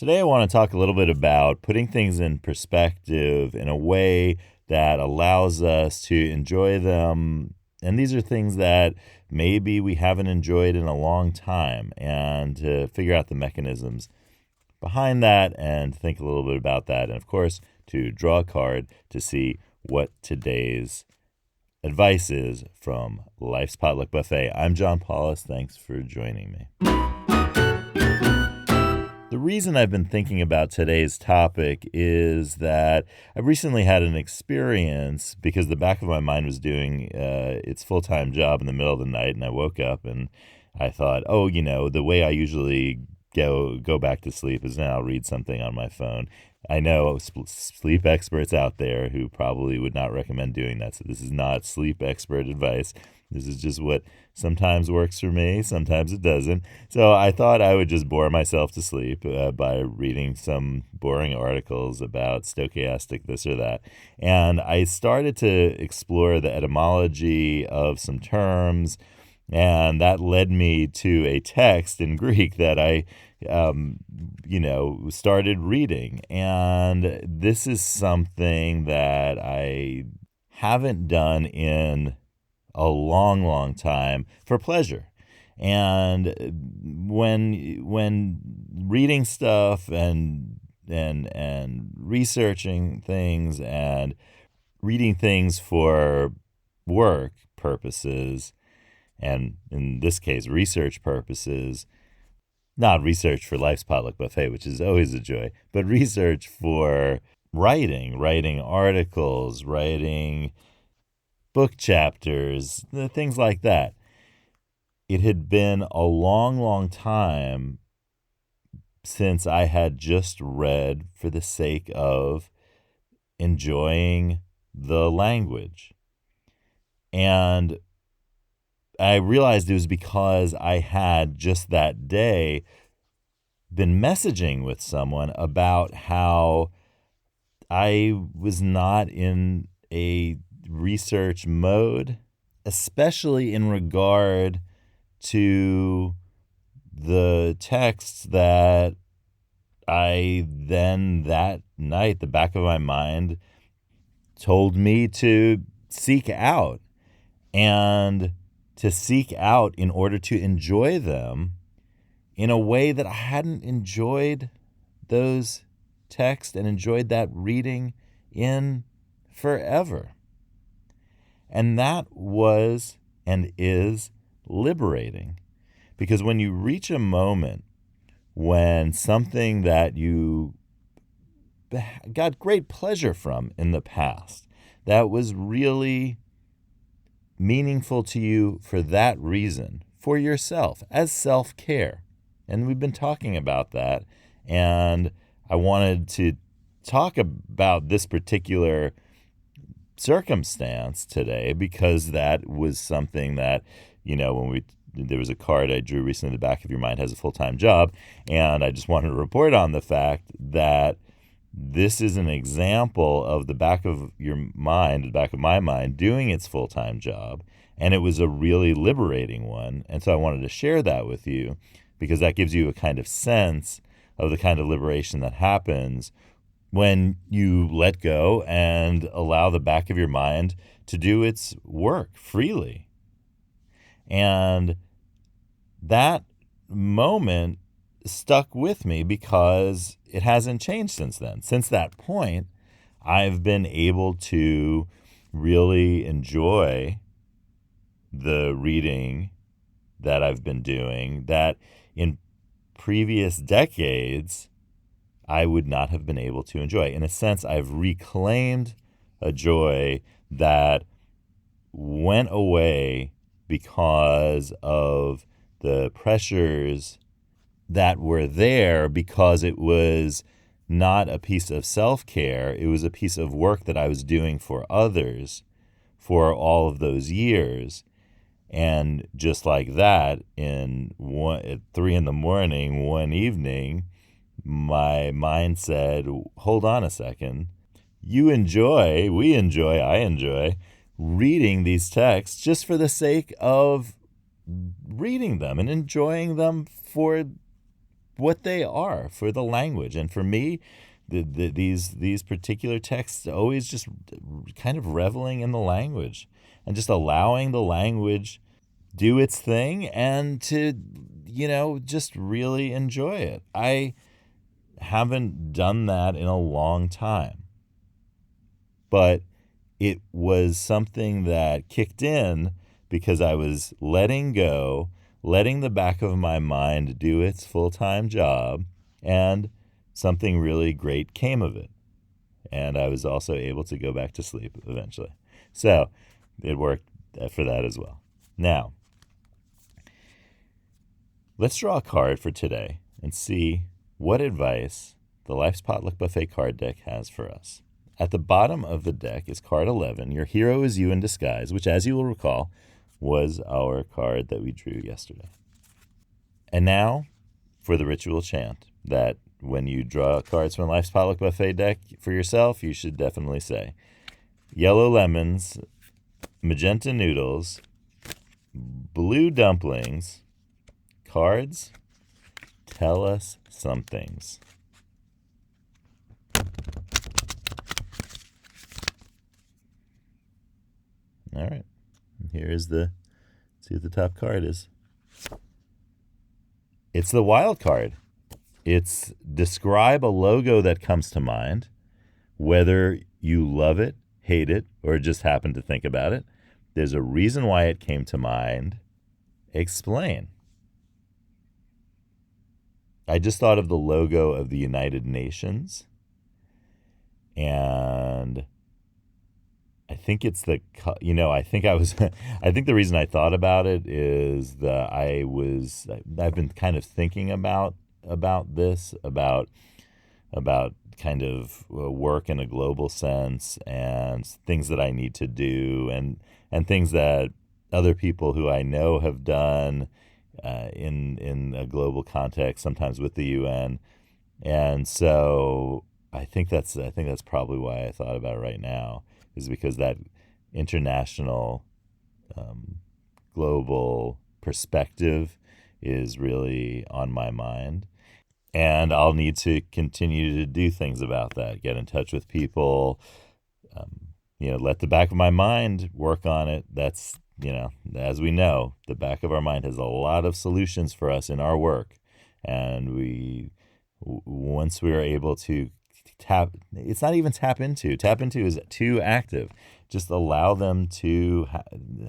Today, I want to talk a little bit about putting things in perspective in a way that allows us to enjoy them. And these are things that maybe we haven't enjoyed in a long time, and to figure out the mechanisms behind that and think a little bit about that. And of course, to draw a card to see what today's advice is from Life's Potluck Buffet. I'm John Paulus. Thanks for joining me. The reason I've been thinking about today's topic is that I recently had an experience because the back of my mind was doing its full-time job in the middle of the night, and I woke up and I thought, the way I usually go back to sleep is now I'll read something on my phone. I know sleep experts out there who probably would not recommend doing that, so this is not sleep expert advice. This is just what sometimes works for me, sometimes it doesn't. So I thought I would just bore myself to sleep by reading some boring articles about stochastic this or that. And I started to explore the etymology of some terms, and that led me to a text in Greek that I started reading. And this is something that I haven't done in a long, long time for pleasure. And when reading stuff and researching things and reading things for work purposes, and in this case, research purposes, not research for Life's Potluck Buffet, which is always a joy, but research for writing articles, writing book chapters, things like that. It had been a long, long time since I had just read for the sake of enjoying the language. And I realized it was because I had just that day been messaging with someone about how I was not in a research mode, especially in regard to the texts that I then that night, the back of my mind told me to seek out, and to seek out in order to enjoy them in a way that I hadn't enjoyed those texts and enjoyed that reading in forever. And that was and is liberating, because when you reach a moment when something that you got great pleasure from in the past, that was really meaningful to you for that reason, for yourself, as self-care. And we've been talking about that, and I wanted to talk about this particular circumstance today because that was something that, when there was a card I drew recently, the back of your mind has a full-time job, and I just wanted to report on the fact that this is an example of the back of your mind, the back of my mind, doing its full-time job, and it was a really liberating one. And so I wanted to share that with you because that gives you a kind of sense of the kind of liberation that happens when you let go and allow the back of your mind to do its work freely. And that moment stuck with me because it hasn't changed since then. Since that point, I've been able to really enjoy the reading that I've been doing that in previous decades I would not have been able to enjoy. In a sense, I've reclaimed a joy that went away because of the pressures that were there, because it was not a piece of self-care. It was a piece of work that I was doing for others for all of those years. And just like that, at 3 a.m, one evening, my mind said, hold on a second. We enjoy, I enjoy reading these texts just for the sake of reading them and enjoying them for what they are for the language. And for me, these particular texts always just kind of reveling in the language and just allowing the language do its thing and to, just really enjoy it. I haven't done that in a long time, but it was something that kicked in because I was letting go, letting the back of my mind do its full-time job, and something really great came of it. And I was also able to go back to sleep eventually. So it worked for that as well. Now, let's draw a card for today and see what advice the Life's Potluck Buffet card deck has for us. At the bottom of the deck is card 11. Your hero is you in disguise, which, as you will recall, was our card that we drew yesterday. And now for the ritual chant that when you draw cards from Life's Potluck Buffet deck for yourself, you should definitely say, yellow lemons, magenta noodles, blue dumplings, cards, tell us somethings. All right. Here's see what the top card is. It's the wild card. It's describe a logo that comes to mind, whether you love it, hate it, or just happen to think about it. There's a reason why it came to mind. Explain. I just thought of the logo of the United Nations, and I think it's I think the reason I thought about it is that I've been kind of thinking about this, about kind of work in a global sense and things that I need to do and things that other people who I know have done in a global context, sometimes with the UN. And so I think that's probably why I thought about it right now, is because that international, global perspective is really on my mind. And I'll need to continue to do things about that, get in touch with people, let the back of my mind work on it. That's, as we know, the back of our mind has a lot of solutions for us in our work. And once we are able to it's not even tap into is too active. Just allow them to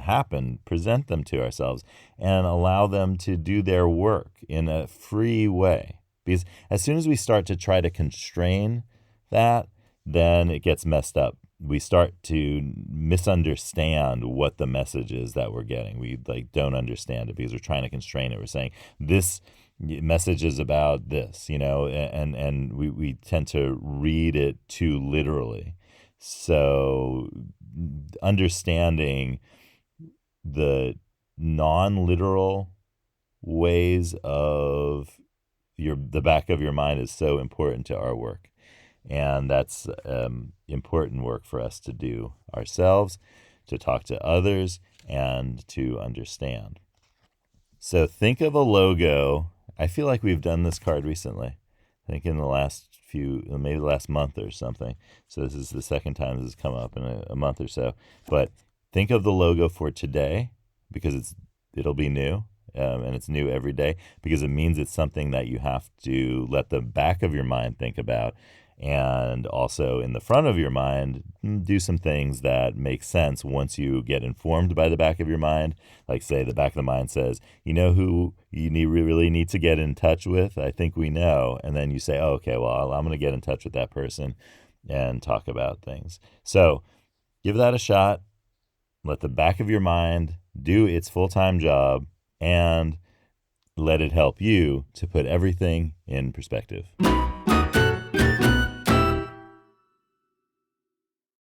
happen, present them to ourselves, and allow them to do their work in a free way. Because as soon as we start to try to constrain that, then it gets messed up. We start to misunderstand what the message is that we're getting. We don't understand it because we're trying to constrain it. We're saying this message is about this, and we tend to read it too literally. So understanding the non-literal ways of the back of your mind is so important to our work. And that's important work for us to do ourselves, to talk to others, and to understand. So think of a logo. I feel like we've done this card recently. I think in the last maybe the last month or something. So this is the second time this has come up in a month or so. But think of the logo for today, because it'll be new. And it's new every day, because it means it's something that you have to let the back of your mind think about, and also in the front of your mind do some things that make sense once you get informed by the back of your mind. Like, say the back of the mind says, who you really need to get in touch with? I think we know. And then you say, oh, okay, well, I'm going to get in touch with that person and talk about things. So give that a shot. Let the back of your mind do its full-time job, and let it help you to put everything in perspective.